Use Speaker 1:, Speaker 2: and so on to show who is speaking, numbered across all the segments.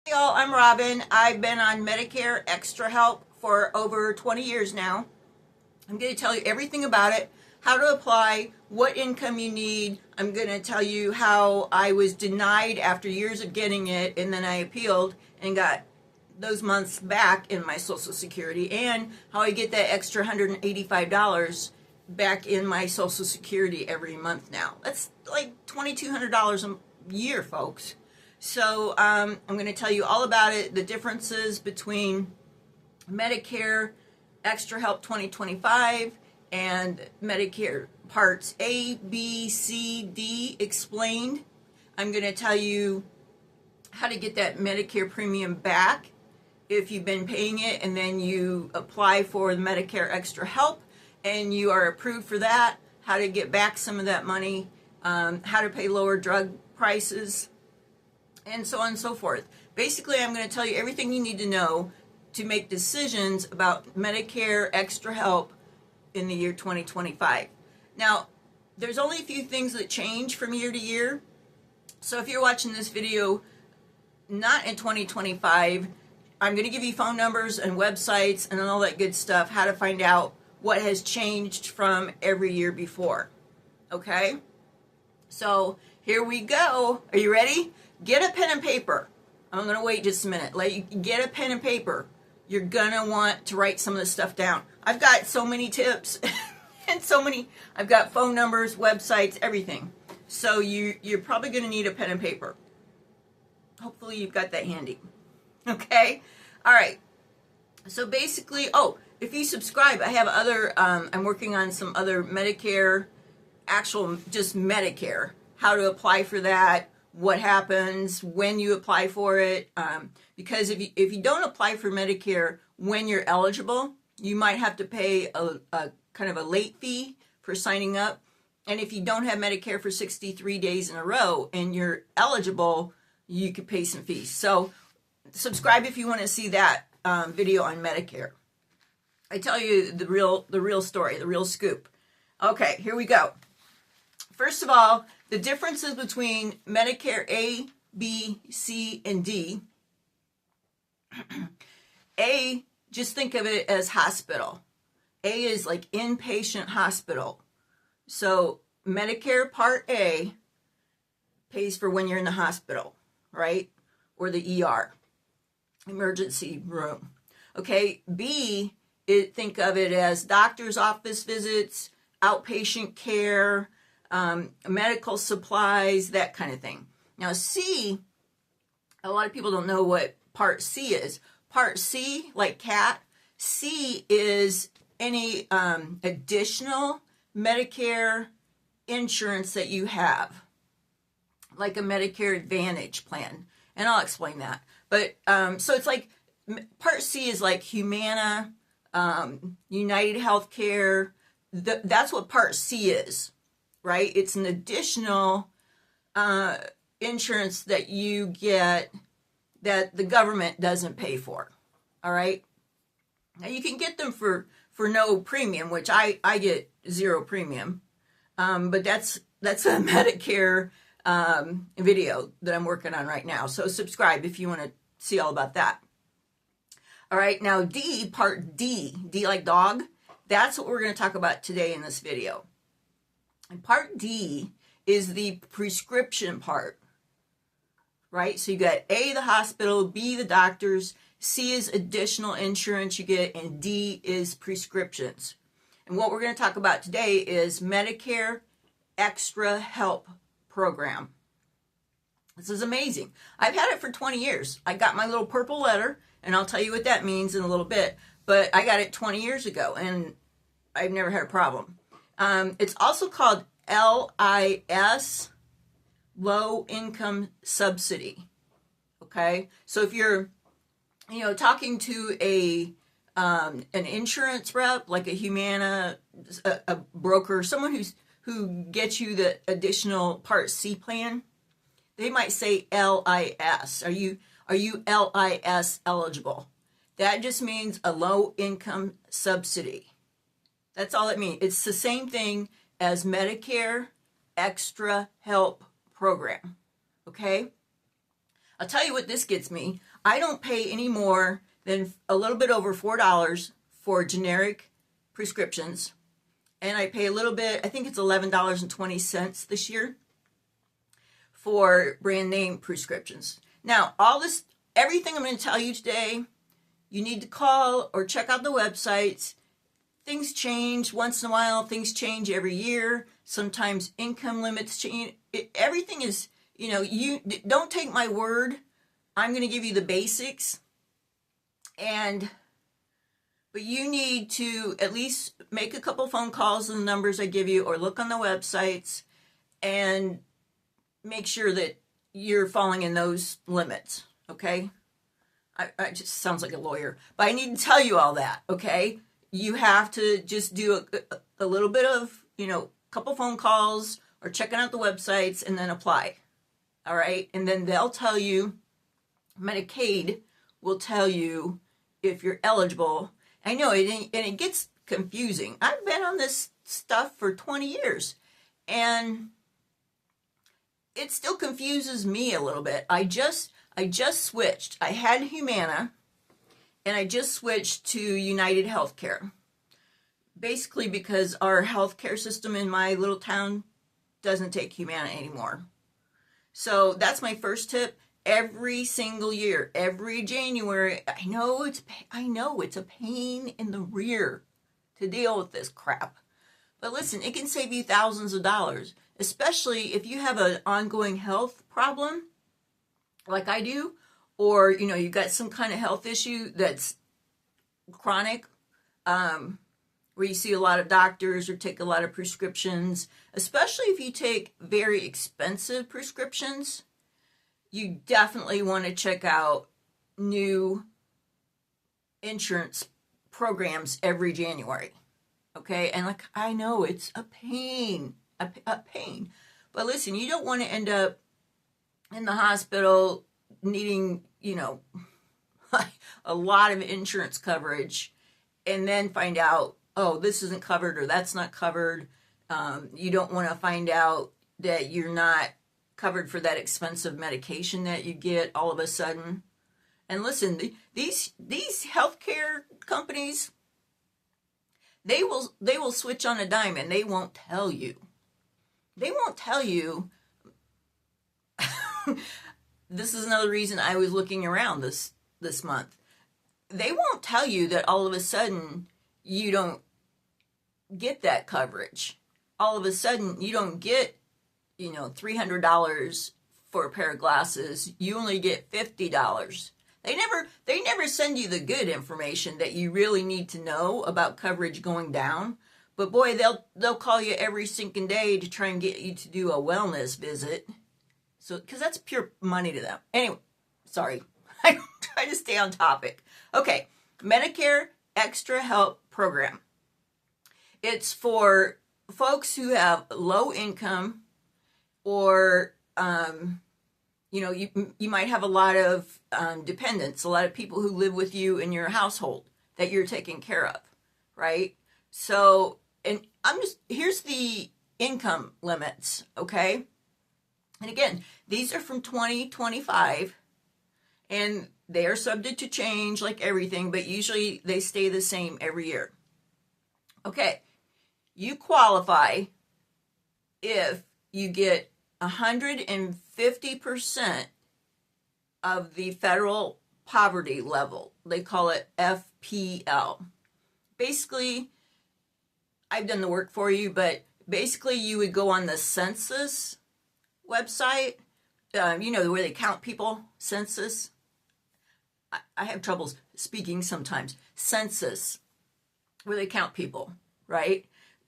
Speaker 1: Hey y'all, I'm Robin. I've been on Medicare Extra Help for over 20 years now. I'm going to tell you everything about it, how to apply, what income you need. I'm going to tell you how I was denied after years of getting it, and then I appealed and got those months back in my Social Security, and how I get that extra $185 back in my Social Security every month now. That's like $2,200 a year, folks. So I'm going to tell you all about it, the differences between Medicare Extra Help 2025 and Medicare Parts A, B, C, D explained. I'm going to tell you how to get that Medicare premium back if you've been paying it and then you apply for the Medicare Extra Help and you are approved for that, how to get back some of that money, how to pay lower drug prices, and so on and so forth. Basically, I'm going to tell you everything you need to know to make decisions about Medicare Extra Help in the year 2025. Now, there's only a few things that change from year to year. So if you're watching this video not in 2025, I'm going to give you phone numbers and websites and all that good stuff, how to find out what has changed from every year before. Okay? So here we go. Are you ready? Get a pen and paper. I'm going to wait just a minute. Let you get a pen and paper. You're going to want to write some of this stuff down. I've got so many tips and I've got phone numbers, websites, everything. So you're probably going to need a pen and paper. Hopefully you've got that handy. Okay? All right. So basically, if you subscribe, I have other, I'm working on some other Medicare, just Medicare, how to apply for that, what happens when you apply for it, because if you don't apply for Medicare when you're eligible, you might have to pay a kind of a late fee for signing up. And if you don't have Medicare for 63 days in a row and you're eligible, you could pay some fees. So subscribe if you want to see that video on Medicare. I tell you the real story, the real scoop. Okay, here we go. First of all, the differences between Medicare A, B, C, and D. A, just think of it as hospital. A is like inpatient hospital. So Medicare Part A pays for when you're in the hospital, right? Or the ER, emergency room. Okay, B, think of it as doctor's office visits, outpatient care, medical supplies, that kind of thing. Now C, a lot of people don't know what Part C is. Part C, like cat, C is any additional Medicare insurance that you have, like a Medicare Advantage plan. And I'll explain that. But so it's like Part C is like Humana, United Healthcare. That's what Part C is. Right? It's an additional insurance that you get that the government doesn't pay for. All right? Now, you can get them for no premium, which I get zero premium. But that's a Medicare video that I'm working on right now. So subscribe if you want to see all about that. All right, now D, Part D, D like dog, that's what we're going to talk about today in this video. And Part D is the prescription part, right? So you got A, the hospital, B, the doctors, C is additional insurance you get, and D is prescriptions. And what we're going to talk about today is Medicare Extra Help program. This is amazing. I've had it for 20 years. I got my little purple letter, and I'll tell you what that means in a little bit, but I got it 20 years ago, and I've never had a problem. It's also called LIS, Low Income Subsidy. Okay, so if you're, talking to an insurance rep, like a Humana, a broker, someone who gets you the additional Part C plan, they might say LIS. Are you LIS eligible? That just means a low income subsidy. That's all it means. It's the same thing as Medicare Extra Help program. Okay? I'll tell you what this gets me. I don't pay any more than a little bit over $4 for generic prescriptions. And I pay a little bit, I think it's $11.20 this year for brand name prescriptions. Now, everything I'm going to tell you today, you need to call or check out the websites. Things change once in a while. Things change every year. Sometimes income limits change. Everything is, you don't take my word. I'm going to give you the basics. But you need to at least make a couple phone calls on the numbers I give you, or look on the websites and make sure that you're falling in those limits, okay? I just sounds like a lawyer, but I need to tell you all that, okay? You have to just do a little bit of, couple phone calls or checking out the websites and then apply, all right? And then they'll tell you, Medicaid will tell you if you're eligible. I know, and it gets confusing. I've been on this stuff for 20 years, and it still confuses me a little bit. I just switched. I had Humana, and I just switched to United Healthcare. Basically because our healthcare system in my little town doesn't take Humana anymore. So that's my first tip. Every single year, every January, I know it's a pain in the rear to deal with this crap. But listen, it can save you thousands of dollars, especially if you have an ongoing health problem like I do, or you got some kind of health issue that's chronic, where you see a lot of doctors or take a lot of prescriptions, especially if you take very expensive prescriptions. You definitely want to check out new insurance programs every January, okay? And I know it's a pain, a pain. But listen, you don't want to end up in the hospital needing, a lot of insurance coverage and then find out, oh, this isn't covered or that's not covered. You don't want to find out that you're not covered for that expensive medication that you get all of a sudden. And listen, these healthcare companies, they will switch on a dime and they won't tell you. They won't tell you. This is another reason I was looking around this month. They won't tell you that all of a sudden you don't get that coverage. All of a sudden you don't get $300 for a pair of glasses. You only get $50. They never send you the good information that you really need to know about coverage going down. But boy, they'll call you every sinking day to try and get you to do a wellness visit. So, because that's pure money to them. Anyway, sorry. I'm trying to stay on topic. Okay, Medicare Extra Help program. It's for folks who have low income, or you might have a lot of dependents, a lot of people who live with you in your household that you're taking care of, right? So, and here's the income limits, okay? And again, these are from 2025, and they are subject to change like everything, but usually they stay the same every year. Okay, you qualify if you get 150% of the federal poverty level. They call it FPL. Basically, I've done the work for you, but basically you would go on the census website, where they count people, census. I have troubles speaking sometimes. Census, where they count people, right?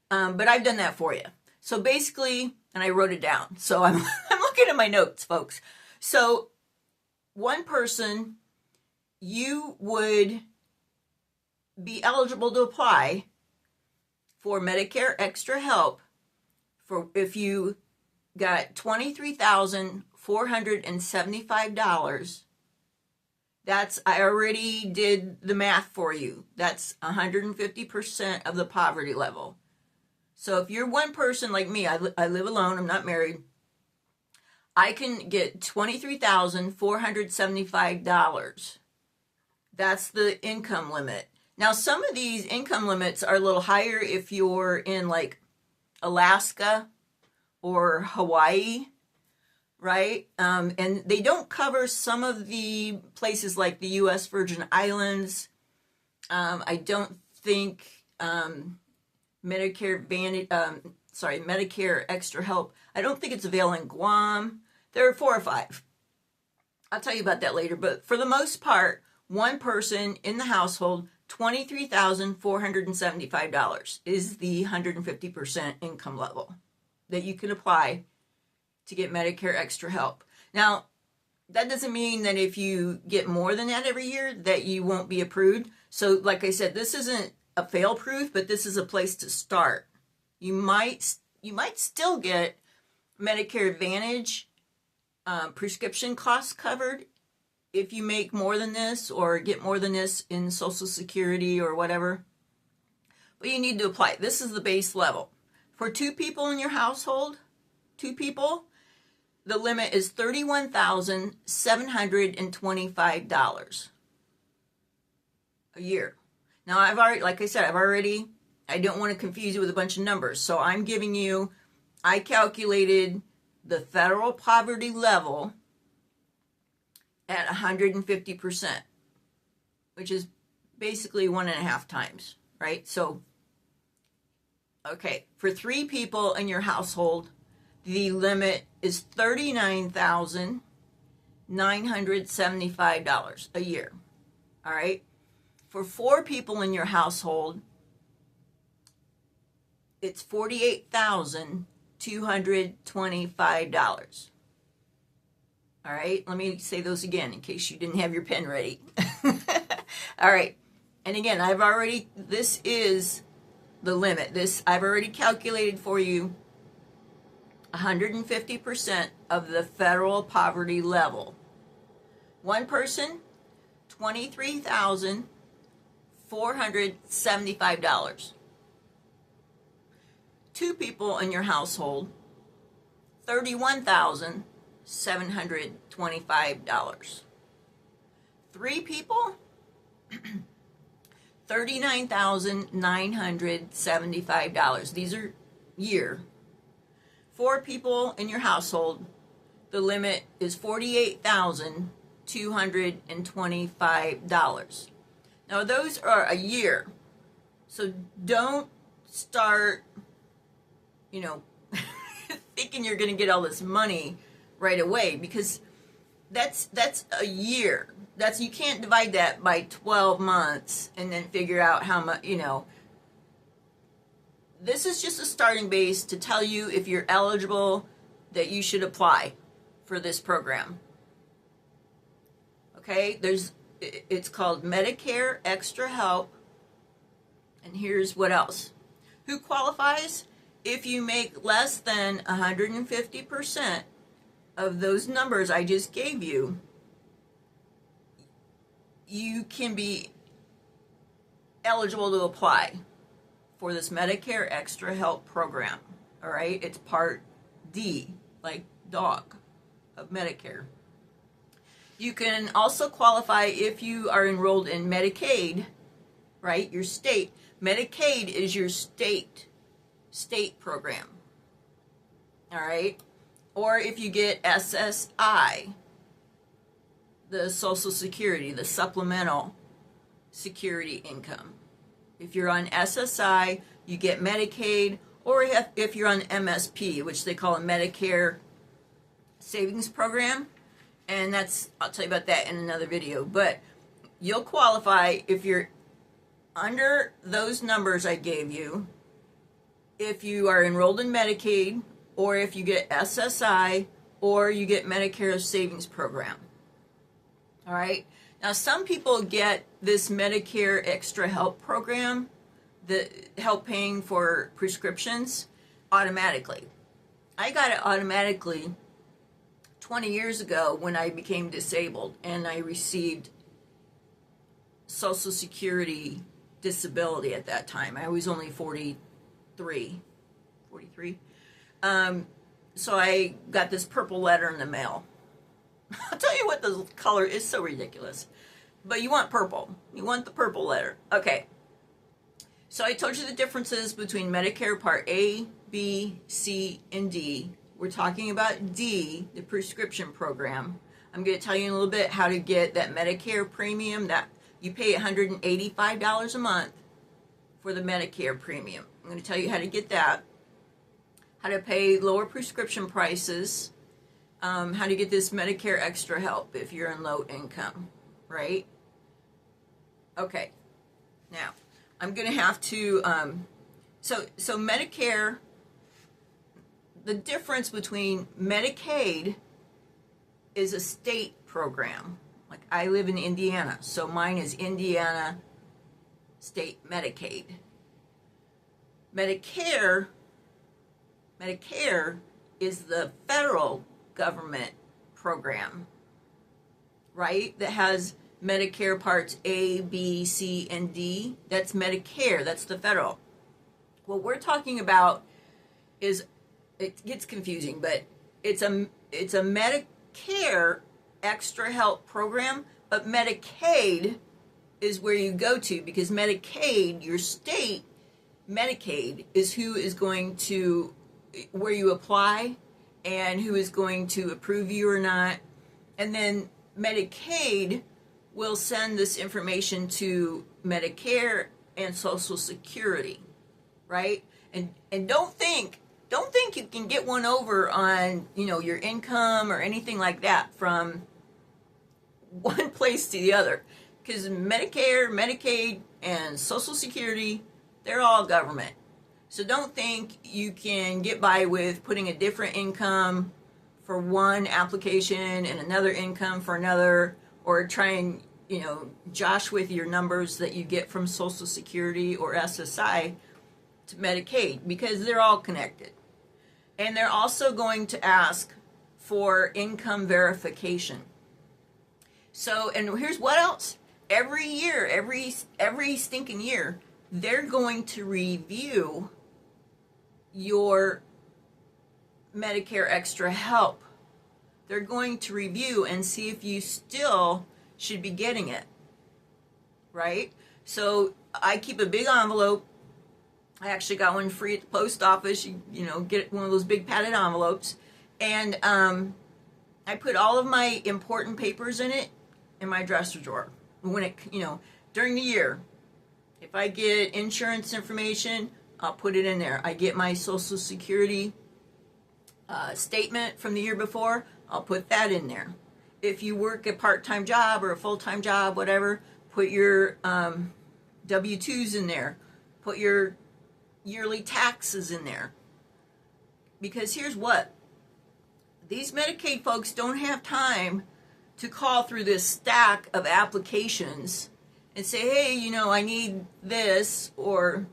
Speaker 1: But I've done that for you. So basically, and I wrote it down. So I'm looking at my notes, folks. So one person, you would be eligible to apply for Medicare Extra Help for if you got $23,475. I already did the math for you. That's 150% of the poverty level. So if you're one person like me, I live alone, I'm not married. I can get $23,475. That's the income limit. Now, some of these income limits are a little higher if you're in like Alaska or Hawaii, right? And they don't cover some of the places like the U.S. Virgin Islands. I don't think Medicare Extra Help. I don't think it's available in Guam. There are 4 or 5. I'll tell you about that later. But for the most part, one person in the household, $23,475 is the 150% income level that you can apply to get Medicare Extra Help. Now, that doesn't mean that if you get more than that every year that you won't be approved. So like I said, this isn't a fail proof, but this is a place to start. You might still get Medicare Advantage prescription costs covered if you make more than this or get more than this in Social Security or whatever. But you need to apply. This is the base level. For 2 people in your household, 2 people, the limit is $31,725 a year. Now, I don't want to confuse you with a bunch of numbers. So I'm giving you, I calculated the federal poverty level at 150%, which is basically 1.5 times, right? So, okay, for 3 people in your household, the limit is $39,975 a year, all right? For 4 people in your household, it's $48,225. All right, let me say those again in case you didn't have your pen ready. All right, and again, this is the limit. I've already calculated for you 150% of the federal poverty level. One person, $23,475. 2 people in your household, $31,725. 3 people, $39,975. These are year. 4 people in your household, the limit is $48,225. Now, those are a year. So don't start, thinking you're going to get all this money right away, because that's a year. You can't divide that by 12 months and then figure out how much, This is just a starting base to tell you if you're eligible that you should apply for this program. Okay? It's called Medicare Extra Help. And here's what else. Who qualifies? If you make less than 150% of those numbers I just gave you, you can be eligible to apply for this Medicare Extra Help program. All right? It's Part D, like dog, of Medicare. You can also qualify if you are enrolled in Medicaid, right? Your state. Medicaid is your state program. All right? Or if you get SSI, the Social Security, the Supplemental Security Income. If you're on SSI, you get Medicaid, or if you're on MSP, which they call a Medicare Savings Program, and I'll tell you about that in another video, but you'll qualify if you're under those numbers I gave you, if you are enrolled in Medicaid, or if you get SSI, or you get Medicare Savings Program. All right? Now, some people get this Medicare Extra Help program, the help paying for prescriptions, automatically. I got it automatically 20 years ago when I became disabled and I received Social Security disability at that time. I was only 43. so I got this purple letter in the mail. I'll tell you what, the color is so ridiculous. But you want purple. You want the purple letter. Okay. So I told you the differences between Medicare Part A, B, C, and D. We're talking about D, the prescription program. I'm going to tell you in a little bit how to get that Medicare premium. That you pay $185 a month for the Medicare premium. I'm going to tell you how to get that, how to pay lower prescription prices, how to get this Medicare Extra Help if you're in low income, right? Okay. Now, I'm going to have to, so Medicare, the difference between Medicaid is a state program. Like I live in Indiana, so mine is Indiana State Medicaid. Medicare is the federal government program, right? That has Medicare Parts A, B, C, and D. That's Medicare. That's the federal. What we're talking about is, it gets confusing, but it's a Medicare Extra Help program, but Medicaid is where you go to, because Medicaid, your state Medicaid, is who is going to, where you apply and who is going to approve you or not. And then Medicaid will send this information to Medicare and Social Security, right? And don't think you can get one over on, your income or anything like that from one place to the other, because Medicare, Medicaid, and Social Security, they're all government. So don't think you can get by with putting a different income for one application and another income for another, or try and, josh with your numbers that you get from Social Security or SSI to Medicaid, because they're all connected. And they're also going to ask for income verification. So, and here's what else. Every year, every stinking year, they're going to review your Medicare Extra Help. They're going to review and see if you still should be getting it, right? So I keep a big envelope. I actually got one free at the post office. You get one of those big padded envelopes. And I put all of my important papers in it in my dresser drawer. When it, during the year, if I get insurance information, I'll put it in there. I get my Social Security statement from the year before, I'll put that in there. If you work a part-time job or a full-time job, whatever, put your W-2s in there. Put your yearly taxes in there. Because here's what. These Medicaid folks don't have time to call through this stack of applications and say, hey, I need this, or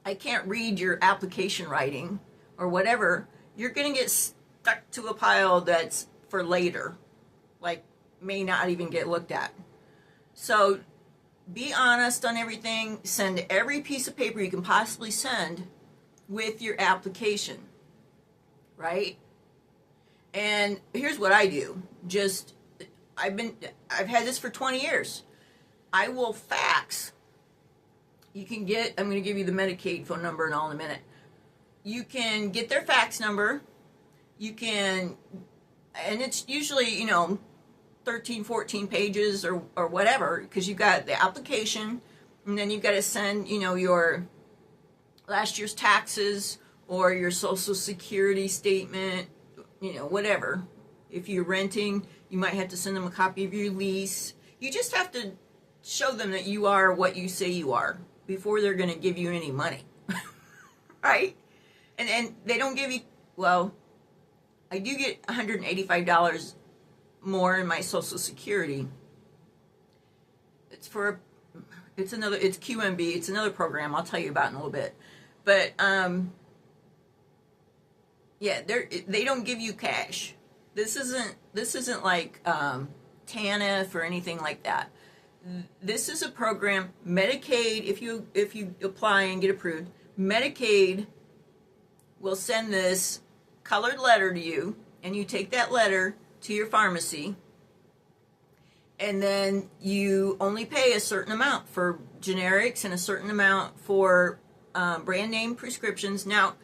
Speaker 1: I can't read your application writing, or whatever. You're going to get stuck to a pile that's for later, like may not even get looked at. So be honest on everything. Send every piece of paper you can possibly send with your application, right? And here's what I do. I've had this for 20 years. I will fax. I'm going to give you the Medicaid phone number and all in a minute. You can get their fax number. And it's usually, 13, 14 pages or whatever, because you've got the application, and then you've got to send, your last year's taxes or your Social Security statement, whatever. If you're renting, you might have to send them a copy of your lease. You just have to show them that you are what you say you are before they're going to give you any money. Right? And they don't give you, well, I do get $185 more in my Social Security. It's QMB. It's another program I'll tell you about in a little bit. But, yeah, they don't give you cash. This isn't like TANF or anything like that. This is a program, Medicaid, if you apply and get approved, Medicaid will send this colored letter to you, and you take that letter to your pharmacy, and then you only pay a certain amount for generics and a certain amount for brand name prescriptions. Now,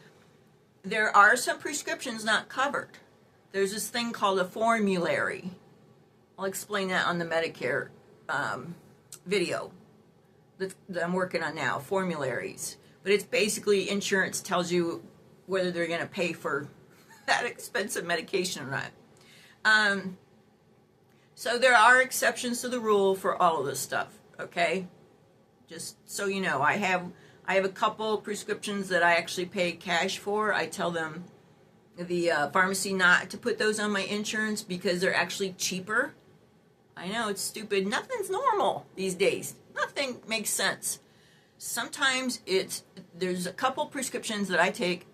Speaker 1: there are some prescriptions not covered. There's this thing called a formulary. I'll explain that on the Medicare video that I'm working on now, formularies. But it's basically insurance tells you whether they're going to pay for that expensive medication or not. So there are exceptions to the rule for all of this stuff, okay? Just so you know, I have a couple prescriptions that I actually pay cash for. I tell them, the pharmacy, not to put those on my insurance because they're actually cheaper. I know, it's stupid. Nothing's normal these days. Nothing makes sense. Sometimes there's a couple prescriptions that I take.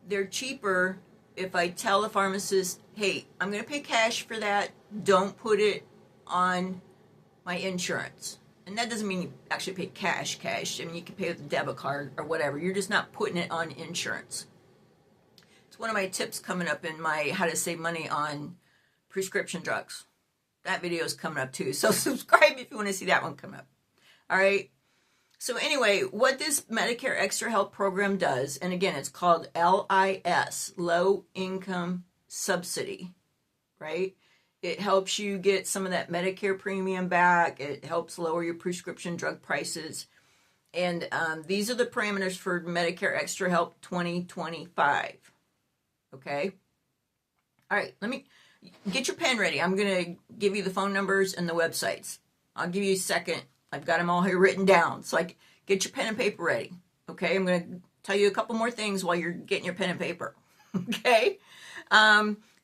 Speaker 1: They're cheaper if I tell the pharmacist, hey, I'm going to pay cash for that. Don't put it on my insurance. And that doesn't mean you actually pay cash. I mean, you can pay with a debit card or whatever. You're just not putting it on insurance. It's one of my tips coming up in my how to save money on prescription drugs. That video is coming up too. So subscribe if you want to see that one come up. All right. So anyway, what this Medicare Extra Help program does, and again, it's called LIS, Low Income Subsidy, right? It helps you get some of that Medicare premium back. It helps lower your prescription drug prices. And these are the parameters for Medicare Extra Help 2025. Okay? All right, let me get your pen ready. I'm going to give you the phone numbers and the websites. I'll give you a second. I've got them all here written down. So get your pen and paper ready. Okay? I'm going to tell you a couple more things while you're getting your pen and paper. Okay?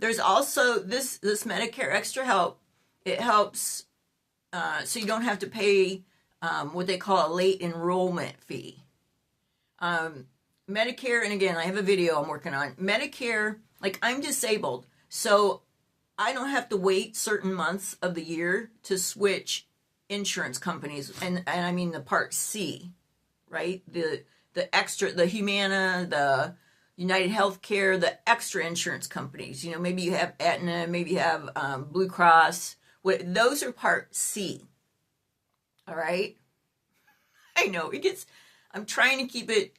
Speaker 1: There's also this Medicare Extra Help. It helps so you don't have to pay what they call a late enrollment fee. Medicare, and again, I have a video I'm working on. Medicare, I'm disabled, so I don't have to wait certain months of the year to switch insurance companies, and I mean the Part C, right? The extra, the Humana, the United Healthcare, the extra insurance companies. Maybe you have Aetna, maybe you have Blue Cross. Those are Part C. All right? I know, I'm trying to keep it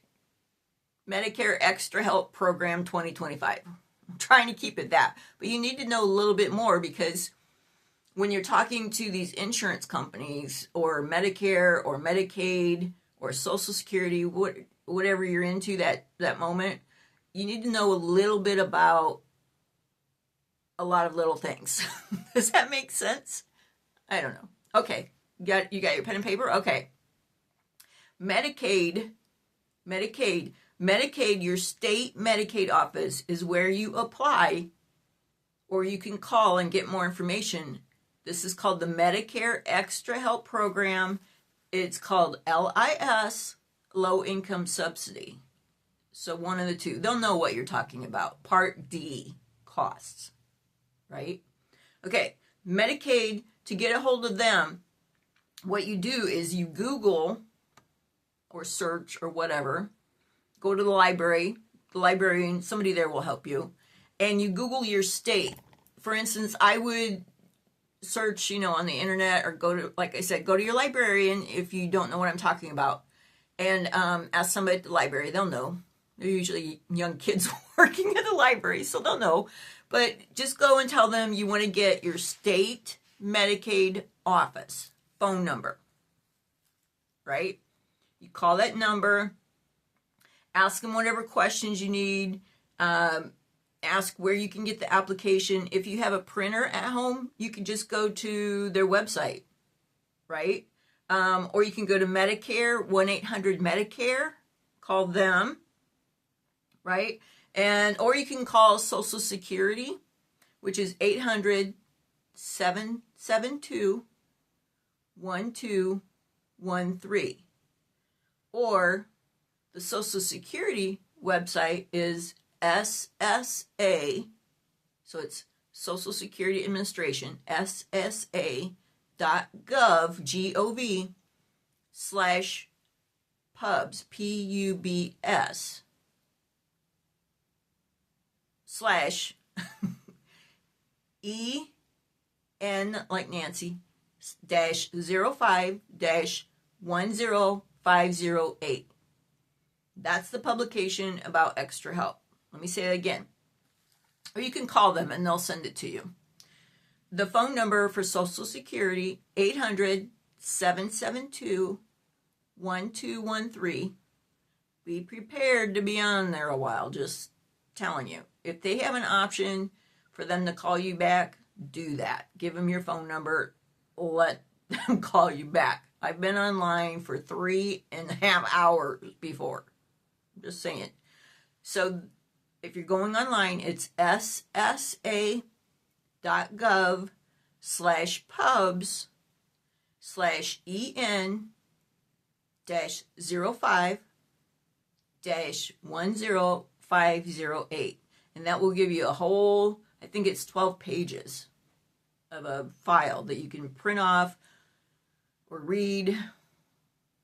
Speaker 1: Medicare Extra Help Program 2025. I'm trying to keep it that. But you need to know a little bit more, because when you're talking to these insurance companies or Medicare or Medicaid or Social Security, whatever you're into that moment, you need to know a little bit about a lot of little things. Does that make sense? I don't know. Okay. You got your pen and paper? Okay. Medicaid, your state Medicaid office is where you apply, or you can call and get more information. This is called the Medicare Extra Help Program. It's called LIS, Low Income Subsidy. So one of the two. They'll know what you're talking about. Part D costs, right? Okay, Medicaid, to get a hold of them, what you do is you Google or search or whatever, go to the library, the librarian, somebody there will help you, and you Google your state. For instance, I would search, on the internet, or go to your librarian if you don't know what I'm talking about, and ask somebody at the library. They'll know. They're usually young kids working at the library, so they'll know. But just go and tell them you want to get your state Medicaid office phone number, right? You call that number, ask them whatever questions you need, ask where you can get the application. If you have a printer at home, you can just go to their website, right? Or you can go to Medicare, 1-800-Medicare, call them, right? Or you can call Social Security, which is 800-772-1213. Or the Social Security website is SSA, so it's Social Security Administration, SSA.gov, /pubs, PUBS. EN like Nancy dash 05 dash 10508. That's the publication about extra help. Let me say it again. Or you can call them and they'll send it to you. The phone number for Social Security, 800-772-1213. Be prepared to be on there a while, just telling you. If they have an option for them to call you back, do that. Give them your phone number. Let them call you back. I've been online for 3.5 hours before. I'm just saying. So if you're going online, it's ssa.gov/en-05-10508. And that will give you a whole, I think it's 12 pages of a file that you can print off or read,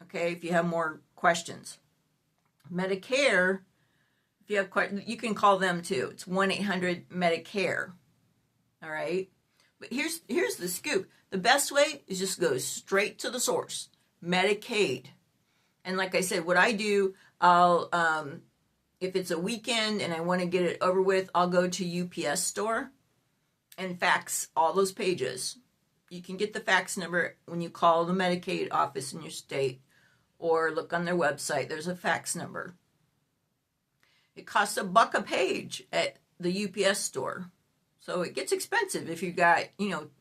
Speaker 1: okay, if you have more questions. Medicare, if you have questions, you can call them too. It's 1-800-MEDICARE, all right? But here's the scoop. The best way is just go straight to the source, Medicaid. And like I said, what I do, I'll, if it's a weekend and I want to get it over with, I'll go to UPS store and fax all those pages. You can get the fax number when you call the Medicaid office in your state or look on their website. There's a fax number. It costs $1 a page at the UPS store. So it gets expensive if you got, 10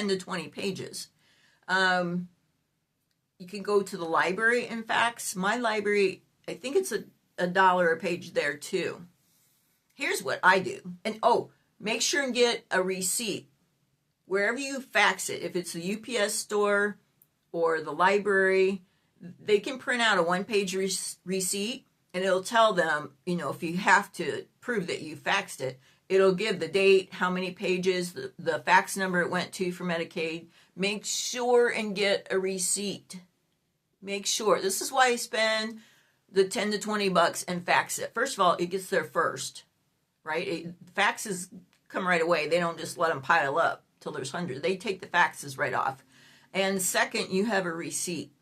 Speaker 1: to 20 pages. You can go to the library and fax. My library, I think it's $1 a page there too. Here's what I do. And make sure and get a receipt. Wherever you fax it, if it's the UPS store or the library, they can print out a one-page receipt and it'll tell them, if you have to prove that you faxed it, it'll give the date, how many pages, the fax number it went to for Medicaid. Make sure and get a receipt. Make sure. This is why I spend the $10 to $20 and fax it. First of all, it gets there first, right? Faxes come right away. They don't just let them pile up till there's hundreds. They take the faxes right off. And second, you have a receipt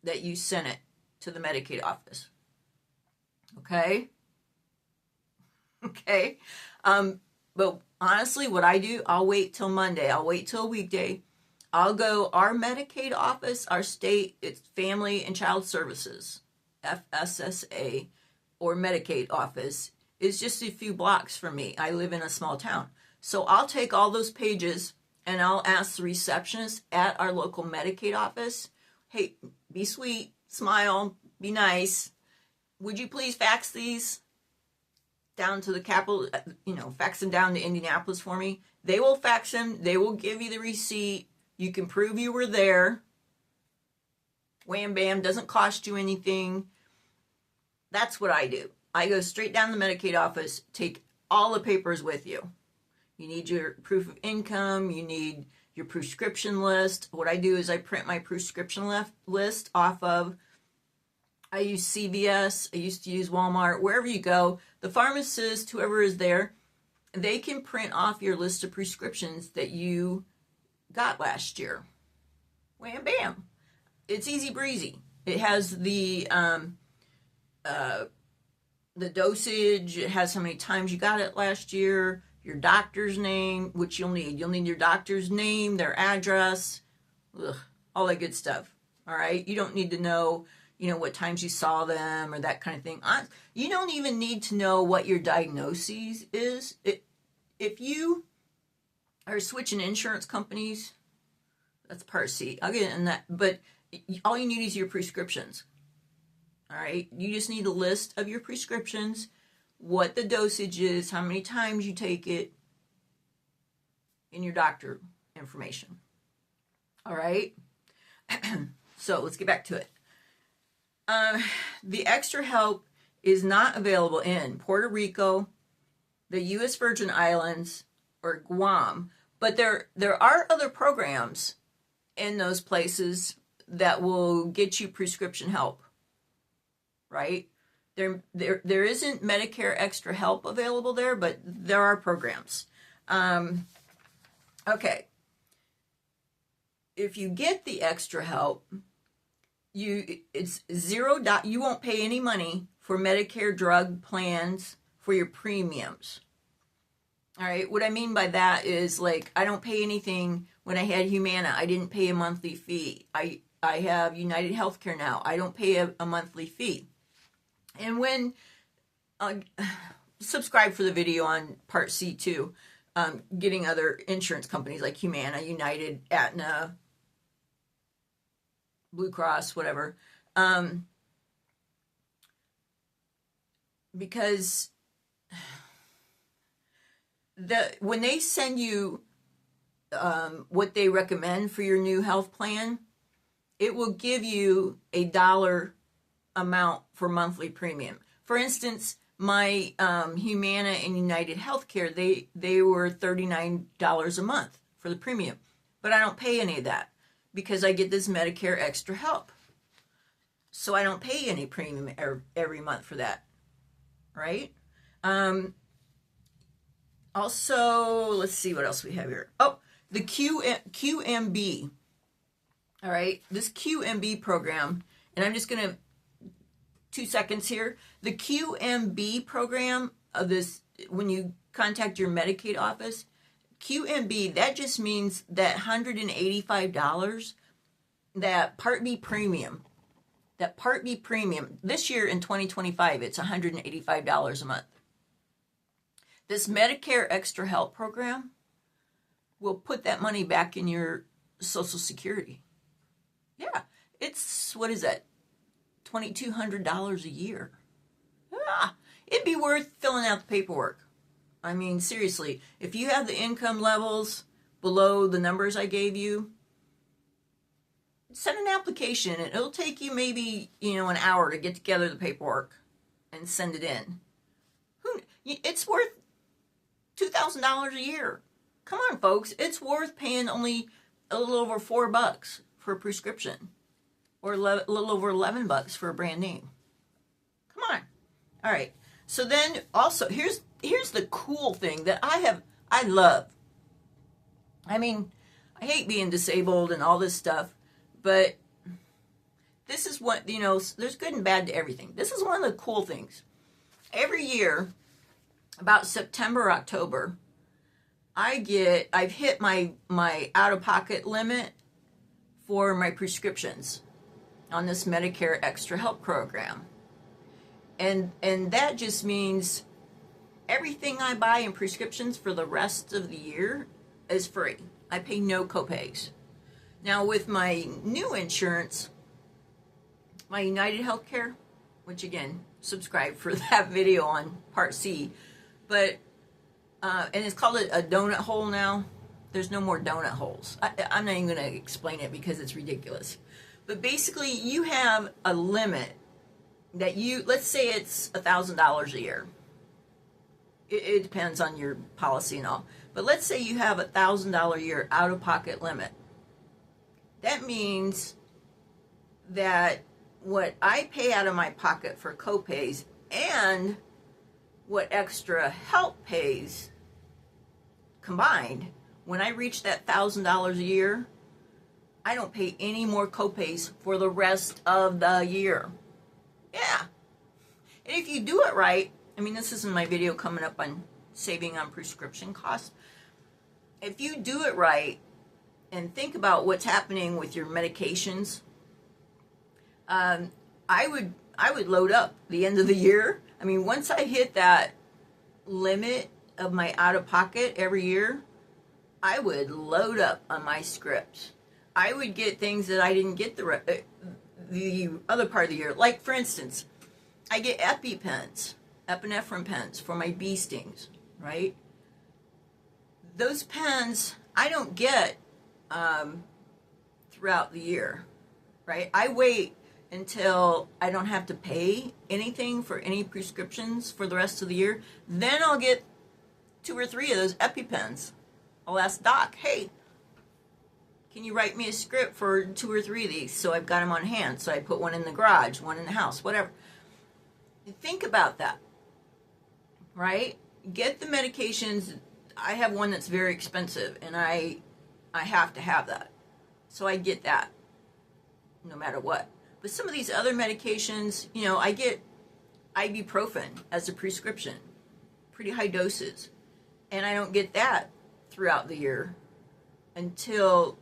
Speaker 1: that you sent it to the Medicaid office. Okay? Okay? But honestly, what I do, I'll wait till Monday. I'll wait till a weekday. I'll go, our Medicaid office, our state, it's Family and Child Services, FSSA, or Medicaid office, is just a few blocks from me. I live in a small town. So I'll take all those pages and I'll ask the receptionist at our local Medicaid office, hey, be sweet, smile, be nice. Would you please fax these down to the capital, fax them down to Indianapolis for me? They will fax them. They will give you the receipt. You can prove you were there. Wham, bam, doesn't cost you anything. That's what I do. I go straight down to the Medicaid office, take all the papers with you. You need your proof of income. You need your prescription list. What I do is I print my prescription list off of, I use CVS. I used to use Walmart. Wherever you go, the pharmacist, whoever is there, they can print off your list of prescriptions that you got last year. Wham, bam. It's easy breezy. It has the dosage. It has how many times you got it last year, your doctor's name, which you'll need. You'll need your doctor's name, their address, all that good stuff. All right? You don't need to know, what times you saw them or that kind of thing. You don't even need to know what your diagnosis is. If you are switching insurance companies, that's part C. I'll get in that. But all you need is your prescriptions. All right? You just need a list of your prescriptions, what the dosage is, how many times you take it, and your doctor information. All right? So let's get back to it. The extra help is not available in Puerto Rico, the U.S. Virgin Islands, or Guam, but there are other programs in those places that will get you prescription help, right? There isn't Medicare Extra Help available there, but there are programs. Okay. If you get the extra help, it's $0. You won't pay any money for Medicare drug plans for your premiums. All right. What I mean by that is, like, I don't pay anything. When I had Humana, I didn't pay a monthly fee. I have United Healthcare now. I don't pay a monthly fee. And when subscribe for the video on Part C too, getting other insurance companies like Humana, United, Aetna, Blue Cross, whatever, because when they send you what they recommend for your new health plan, it will give you a dollar amount for monthly premium. For instance, my Humana and United Healthcare, they were $39 a month for the premium, but I don't pay any of that because I get this Medicare Extra Help. So I don't pay any premium every month for that, right? Also, let's see what else we have here. Oh, the QMB. All right, this QMB program, and I'm just going to 2 seconds here. The QMB program of this, when you contact your Medicaid office, QMB, that just means that $185, that Part B premium, this year in 2025, it's $185 a month. This Medicare Extra Help program will put that money back in your Social Security. Yeah, it's, what is that? $2,200 a year. It'd be worth filling out the paperwork. I mean, seriously, if you have the income levels below the numbers I gave you, send an application, and it'll take you maybe, an hour to get together the paperwork and send it in. It's worth $2,000 a year. Come on, folks. It's worth paying only a little over $4 for a prescription, or a little over $11 for a brand name. Come on. All right. So then also, here's the cool thing that I love. I mean, I hate being disabled and all this stuff, but this is what, there's good and bad to everything. This is one of the cool things. Every year, about September, October, I've hit my out-of-pocket limit for my prescriptions on this Medicare Extra Help program. And that just means everything I buy in prescriptions for the rest of the year is free. I pay no copays. Now with my new insurance, my United Healthcare, which again, subscribe for that video on Part C, but and it's called a donut hole now. There's no more donut holes. I'm not even going to explain it because it's ridiculous. But basically, you have a limit that let's say it's $1,000 a year. It depends on your policy and all. But let's say you have $1,000 a year out-of-pocket limit. That means that what I pay out of my pocket for copays and what Extra Help pays combined, when I reach that $1,000 a year, I don't pay any more copays for the rest of the year. Yeah. And if you do it right, I mean, this isn't my video coming up on saving on prescription costs. If you do it right and think about what's happening with your medications, I would load up the end of the year. I mean, once I hit that limit of my out-of-pocket every year, I would load up on my scripts. I would get things that I didn't get the other part of the year. Like, for instance, I get epinephrine pens for my bee stings, right? Those pens I don't get throughout the year, right? I wait until I don't have to pay anything for any prescriptions for the rest of the year. Then I'll get 2 or 3 of those EpiPens. I'll ask Doc, hey, can you write me a script for 2 or 3 of these? So I've got them on hand. So I put one in the garage, one in the house, whatever. Think about that, right? Get the medications. I have one that's very expensive, and I have to have that. So I get that no matter what. But some of these other medications, you know, I get ibuprofen as a prescription, pretty high doses, and I don't get that throughout the year until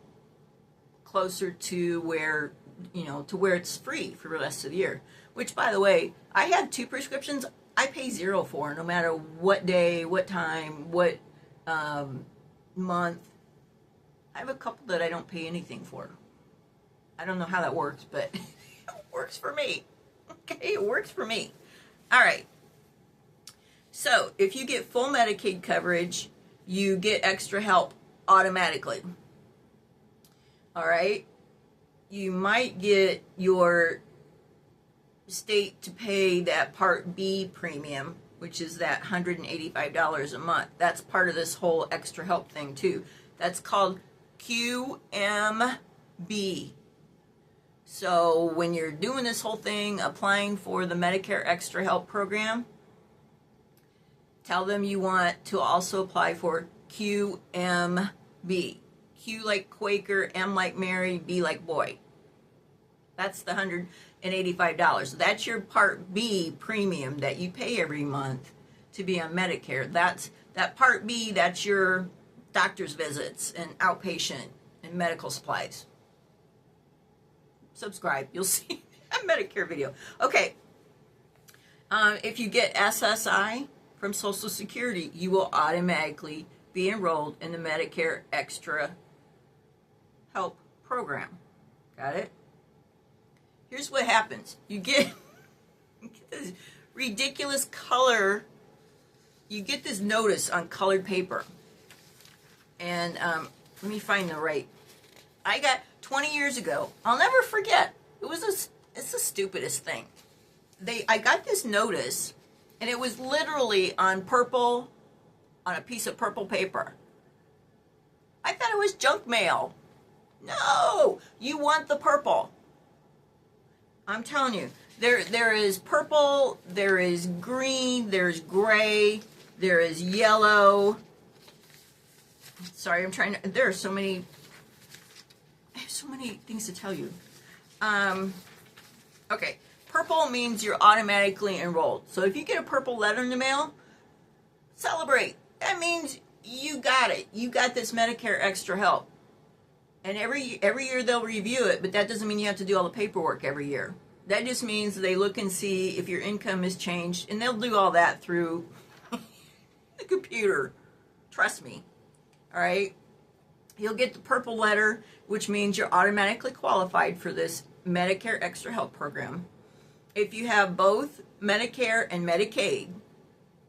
Speaker 1: closer to where, you know, to where it's free for the rest of the year. Which, by the way, I have 2 prescriptions I pay zero for, no matter what day, what time, what month. I have a couple that I don't pay anything for. I don't know how that works, but it works for me. Okay, it works for me. All right. So if you get full Medicaid coverage, you get extra help automatically. All right. You might get your state to pay that Part B premium, which is that $185 a month. That's part of this whole extra help thing too. That's called QMB. So when you're doing this whole thing, applying for the Medicare Extra Help program, tell them you want to also apply for QMB. Q like Quaker, M like Mary, B like boy. That's the $185. That's your Part B premium that you pay every month to be on Medicare. That's that Part B, that's your doctor's visits and outpatient and medical supplies. Subscribe, you'll see a Medicare video. Okay, if you get SSI from Social Security, you will automatically be enrolled in the Medicare Extra Help program. Got it? Here's what happens. You get this ridiculous color. You get this notice on colored paper. And let me find the right. I got 20 years ago. I'll never forget. It's the stupidest thing. I got this notice, and it was literally on a piece of purple paper. I thought it was junk mail. No, you want the purple. I'm telling you, there is purple, there is green, there's gray, there is yellow. Sorry, there are so many, I have so many things to tell you. Okay, purple means you're automatically enrolled. So if you get a purple letter in the mail, celebrate. That means you got it. You got this Medicare Extra Help. And every year they'll review it, but that doesn't mean you have to do all the paperwork every year. That just means they look and see if your income has changed, and they'll do all that through the computer. Trust me. All right? You'll get the purple letter, which means you're automatically qualified for this Medicare Extra Help program. If you have both Medicare and Medicaid,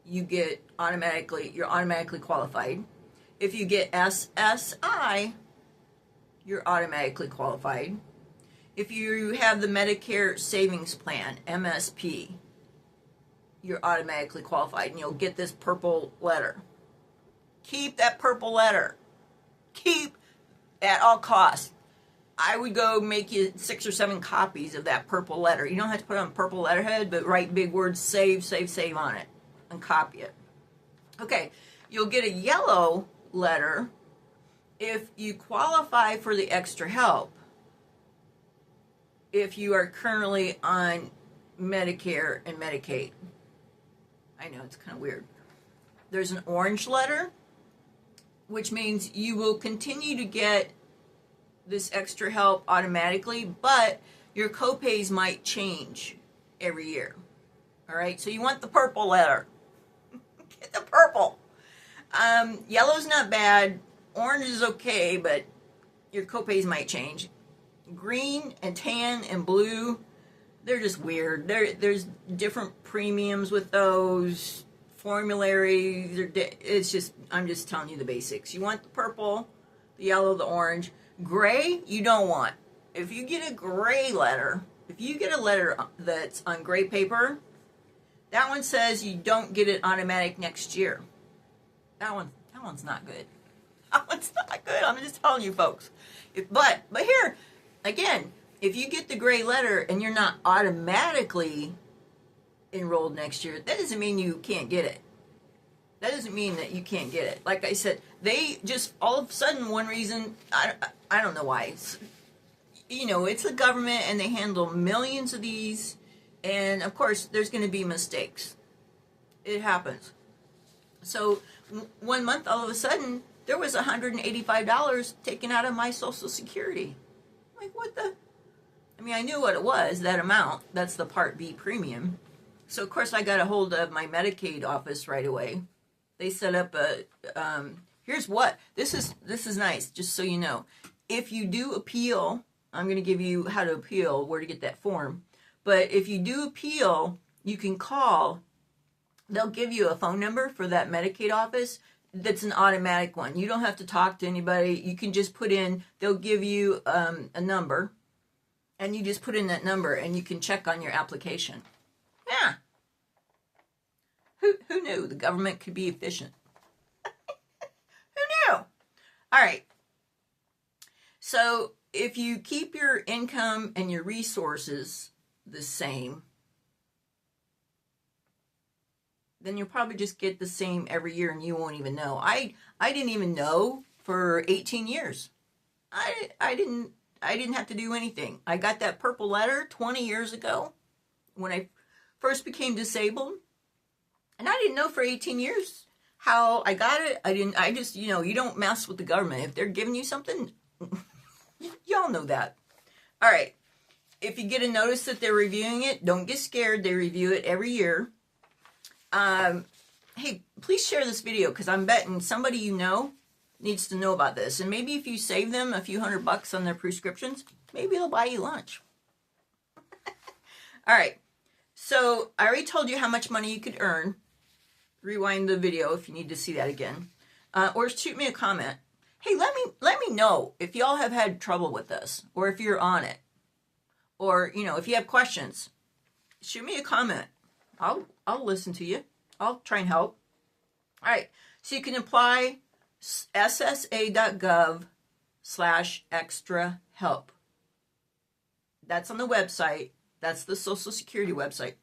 Speaker 1: you're automatically qualified. If you get SSI, you're automatically qualified. If you have the Medicare Savings Plan, MSP, you're automatically qualified, and you'll get this purple letter. Keep that purple letter. Keep at all costs. I would go make you 6 or 7 copies of that purple letter. You don't have to put it on purple letterhead, but write big words, save, save, save on it, and copy it. Okay, you'll get a yellow letter if you qualify for the extra help, if you are currently on Medicare and Medicaid. I know, it's kind of weird. There's an orange letter, which means you will continue to get this extra help automatically, but your copays might change every year. All right, so you want the purple letter. Get the purple. Yellow's not bad. Orange is okay, but your copays might change. Green and tan and blue, they're just weird. There's different premiums with those. Formularies, I'm just telling you the basics. You want the purple, the yellow, the orange. Gray, you don't want. If you get a gray letter, if you get a letter that's on gray paper, that one says you don't get it automatic next year. That one's not good. That one's not good. I'm just telling you, folks. But here, again, if you get the gray letter and you're not automatically enrolled next year, that doesn't mean you can't get it. That doesn't mean that you can't get it. Like I said, they just all of a sudden, one reason, I don't know why. It's, it's the government and they handle millions of these. And of course, there's going to be mistakes. It happens. So one month, all of a sudden, there was $185 taken out of my Social Security. Like, what the? I mean, I knew what it was, that amount. That's the Part B premium. So, of course, I got a hold of my Medicaid office right away. They set up a, here's what. This is nice, just so you know. If you do appeal, I'm going to give you how to appeal, where to get that form. But if you do appeal, you can call. They'll give you a phone number for that Medicaid office. That's an automatic one. You don't have to talk to anybody. You can just put in, they'll give you a number. And you just put in that number and you can check on your application. Yeah. Who knew the government could be efficient? Who knew? All right. So if you keep your income and your resources the same, then you'll probably just get the same every year and you won't even know. I didn't even know for 18 years. I didn't have to do anything. I got that purple letter 20 years ago when I first became disabled. And I didn't know for 18 years how I got it. I just, you don't mess with the government. If they're giving you something, y'all know that. All right. If you get a notice that they're reviewing it, don't get scared. They review it every year. Hey, please share this video because I'm betting somebody needs to know about this. And maybe if you save them a few $100 on their prescriptions, maybe they'll buy you lunch. All right. So I already told you how much money you could earn. Rewind the video if you need to see that again. Or shoot me a comment. Hey, let me know if y'all have had trouble with this or if you're on it. Or, if you have questions, shoot me a comment. I'll listen to you. I'll try and help. All right. So you can apply ssa.gov/extra help. That's on the website. That's the Social Security website.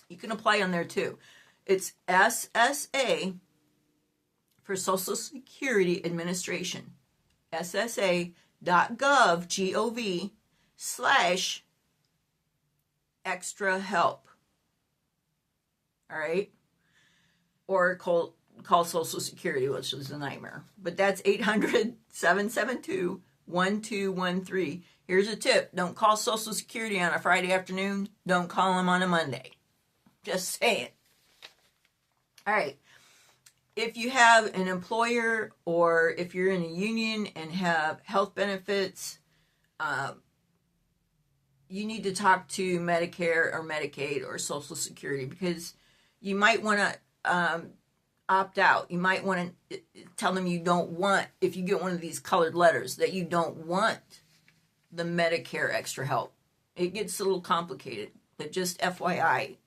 Speaker 1: You can apply on there too. It's SSA for Social Security Administration. SSA.gov, G-O-V/extra help. All right? Or call Social Security, which is a nightmare. But that's 800-772-1213. Here's a tip. Don't call Social Security on a Friday afternoon. Don't call them on a Monday. Just saying. All right. If you have an employer or if you're in a union and have health benefits, you need to talk to Medicare or Medicaid or Social Security because you might want to opt out. You might want to tell them you don't want, if you get one of these colored letters, that you don't want the Medicare Extra Help. It gets a little complicated, but just FYI,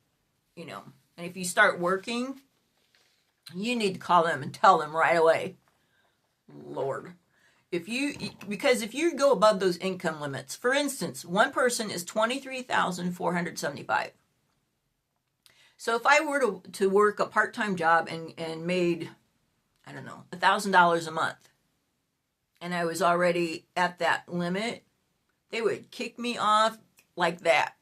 Speaker 1: And if you start working, you need to call them and tell them right away. Lord. Because if you go above those income limits, for instance, one person is $23,475. So if I were to work a part-time job and made, I don't know, $1,000 a month, and I was already at that limit, they would kick me off like that,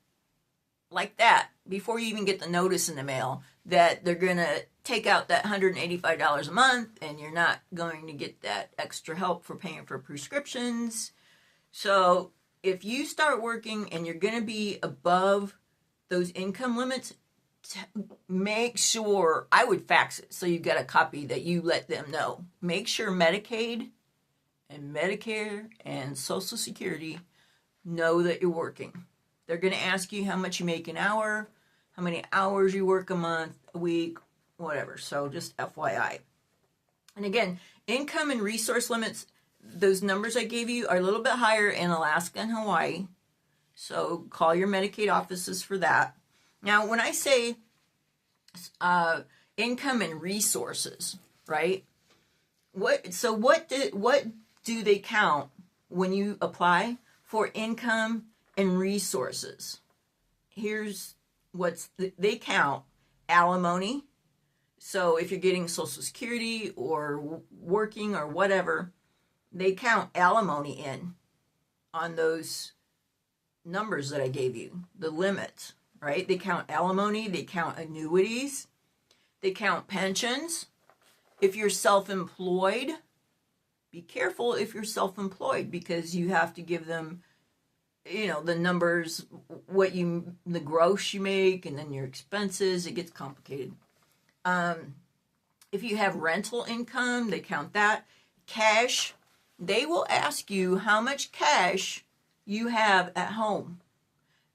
Speaker 1: before you even get the notice in the mail that they're going to take out that $185 a month and you're not going to get that extra help for paying for prescriptions. So if you start working and you're going to be above those income limits, make sure, I would fax it so you get a copy that you let them know. Make sure Medicaid and Medicare and Social Security know that you're working. They're going to ask you how much you make an hour, how many hours you work a month, a week, whatever. So just FYI. And again, income and resource limits, those numbers I gave you are a little bit higher in Alaska and Hawaii. So call your Medicaid offices for that. Now, when I say income and resources, right? What do they count when you apply for income and resources? Here's they count alimony. So if you're getting Social Security or working or whatever, they count alimony in on those numbers that I gave you, the limits, right? They count alimony, they count annuities, they count pensions. If you're self-employed, be careful if you're self-employed, because you have to give them, the numbers, the gross you make, and then your expenses. It gets complicated. If you have rental income, they count that. Cash, they will ask you how much cash you have at home.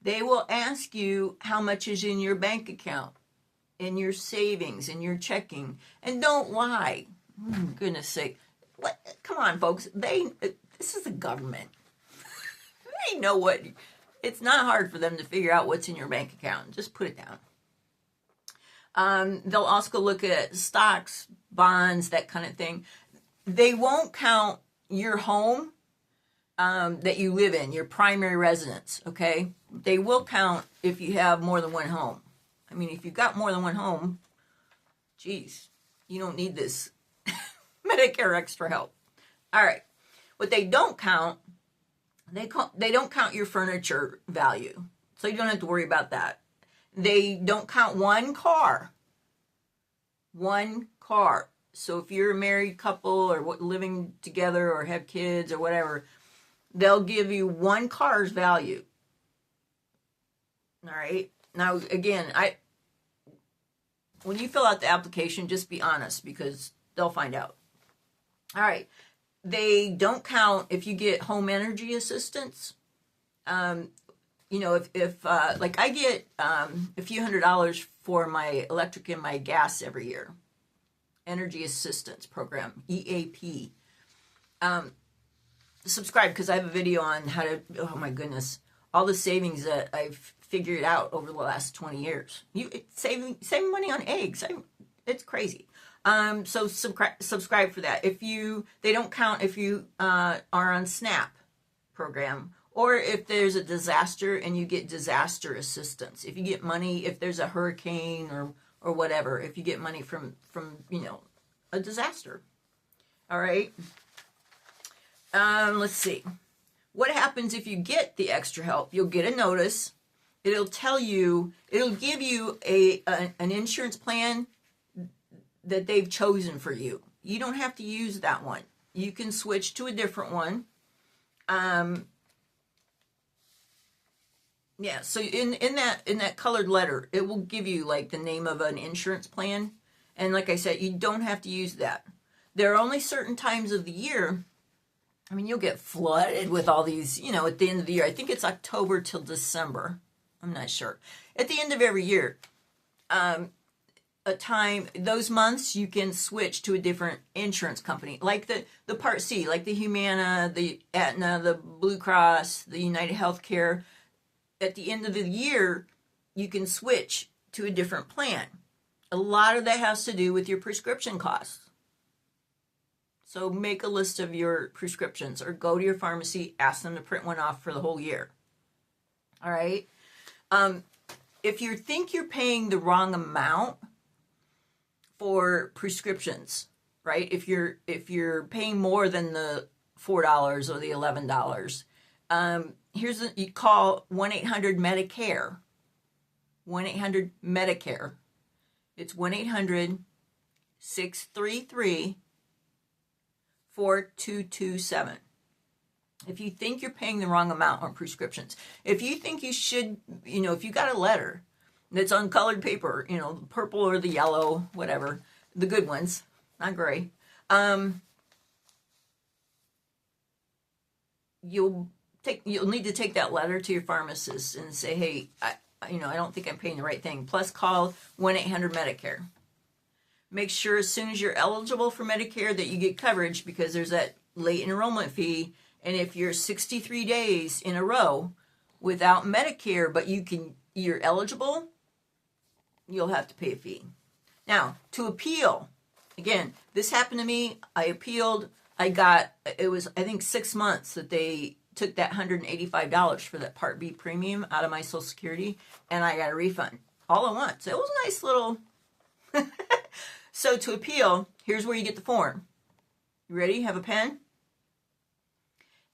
Speaker 1: They will ask you how much is in your bank account, in your savings, in your checking. And don't lie. Goodness sake. Come on, folks. This is the government. They know what. It's not hard for them to figure out what's in your bank account. Just put it down. They'll also look at stocks, bonds, that kind of thing. They won't count your home that you live in, your primary residence, okay? They will count if you have more than one home. I mean, if you've got more than one home, geez, you don't need this Medicare Extra Help. All right. What they don't count, they don't count your furniture value. So you don't have to worry about that. They don't count one car. One car. So if you're a married couple or living together or have kids or whatever, they'll give you one car's value. All right. Now, again, when you fill out the application, just be honest, because they'll find out. All right. They don't count if you get home energy assistance. If like I get a few $100s for my electric and my gas every year. Energy Assistance Program, EAP. Subscribe, because I have a video on how to, oh my goodness, all the savings that I've figured out over the last 20 years. Saving money on eggs. It's crazy. So subscribe for that. They don't count if you are on SNAP program, or if there's a disaster and you get disaster assistance. If you get money, if there's a hurricane or whatever, if you get money from a disaster. All right. Let's see. What happens if you get the extra help? You'll get a notice. It'll give you an insurance plan that they've chosen for you. You don't have to use that one. You can switch to a different one. Yeah, so in that colored letter, it will give you like the name of an insurance plan. And like I said, you don't have to use that. There are only certain times of the year. I mean, you'll get flooded with all these, at the end of the year. I think it's October till December. I'm not sure. At the end of every year, those months you can switch to a different insurance company, like the Part C, like the Humana, the Aetna, the Blue Cross, the United Healthcare. At the end of the year, you can switch to a different plan. A lot of that has to do with your prescription costs. So make a list of your prescriptions, or go to your pharmacy, ask them to print one off for the whole year. All right. If you think you're paying the wrong amount for prescriptions, right? If you're paying more than the $4 or the $11, you call 1-800-Medicare. 1-800-Medicare. It's 1-800-633-4227. If you think you're paying the wrong amount on prescriptions, if you think you should, if you got a letter that's on colored paper, purple or the yellow, whatever, the good ones, not gray, you'll need to take that letter to your pharmacist and say, hey, I don't think I'm paying the right thing. Plus call 1-800-Medicare. Make sure as soon as you're eligible for Medicare that you get coverage, because there's that late enrollment fee. And if you're 63 days in a row without Medicare, but you're eligible, you'll have to pay a fee. Now, to appeal, again, this happened to me. I appealed. It was, I think, 6 months that they took that $185 for that Part B premium out of my Social Security, and I got a refund all at once. It was a nice little... So to appeal, here's where you get the form. You ready? Have a pen?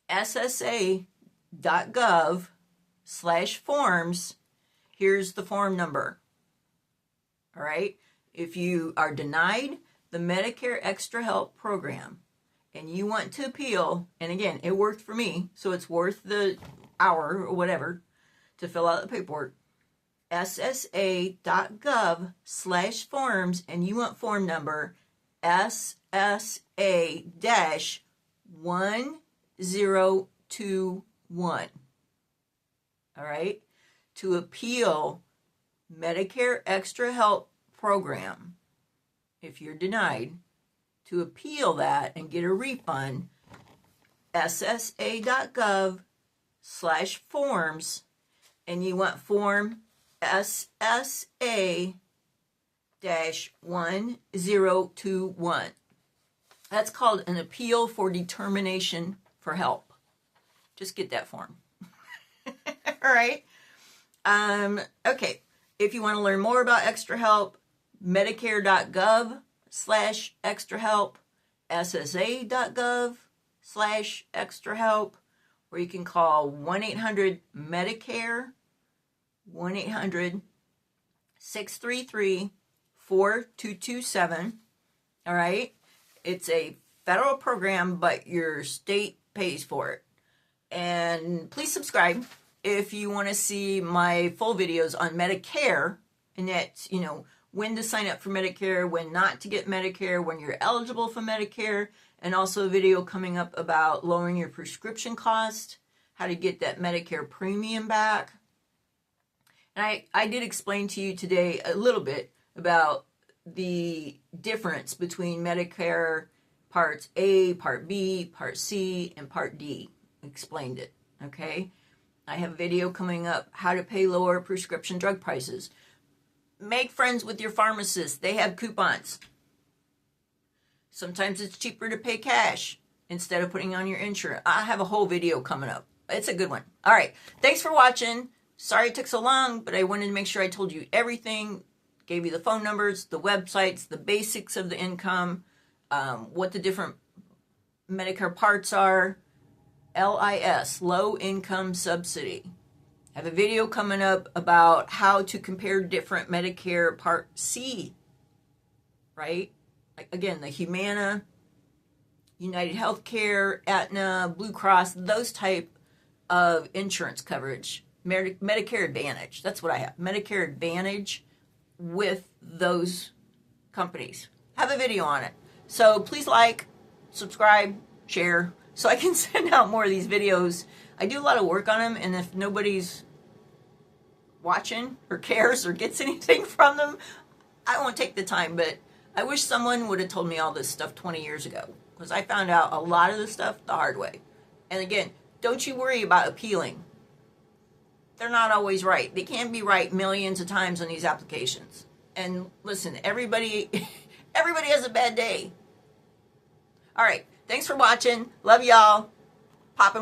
Speaker 1: ssa.gov/forms. Here's the form number. All right? If you are denied the Medicare Extra Help program and you want to appeal, and again, it worked for me, so it's worth the hour or whatever to fill out the paperwork, ssa.gov/forms, and you want form number SSA-1021. All right? To appeal Medicare Extra Help program, if you're denied, to appeal that and get a refund, ssa.gov/forms, and you want form SSA-1021. That's called an appeal for determination for help. Just get that form. All right. Okay. If you want to learn more about extra help, medicare.gov/extra help, ssa.gov/extra help, or you can call 1-800-MEDICARE, 1-800-633-4227. All right. It's a federal program, but your state pays for it. And please subscribe if you want to see my full videos on Medicare, and that's, when to sign up for Medicare, when not to get Medicare, when you're eligible for Medicare, and also a video coming up about lowering your prescription cost, how to get that Medicare premium back. And I did explain to you today a little bit about the difference between Medicare Parts A, Part B, Part C, and Part D. Explained it, okay? I have a video coming up, how to pay lower prescription drug prices. Make friends with your pharmacist. They have coupons. Sometimes it's cheaper to pay cash instead of putting on your insurance. I have a whole video coming up. It's a good one. All right. Thanks for watching. Sorry it took so long, but I wanted to make sure I told you everything. Gave you the phone numbers, the websites, the basics of the income, what the different Medicare parts are. LIS, low income subsidy. I have a video coming up about how to compare different Medicare Part C, right? Like, again, the Humana, United Healthcare, Aetna, Blue Cross, those type of insurance coverage. Medicare Advantage, that's what I have. Medicare Advantage with those companies. Have a video on it. So please like, subscribe, share, so I can send out more of these videos. I do a lot of work on them, and if nobody's watching or cares or gets anything from them, I won't take the time. But I wish someone would have told me all this stuff 20 years ago, because I found out a lot of this stuff the hard way. And again, don't you worry about appealing. They're not always right. They can't be right millions of times on these applications. And listen, everybody has a bad day. All right. Thanks for watching. Love y'all. Popping with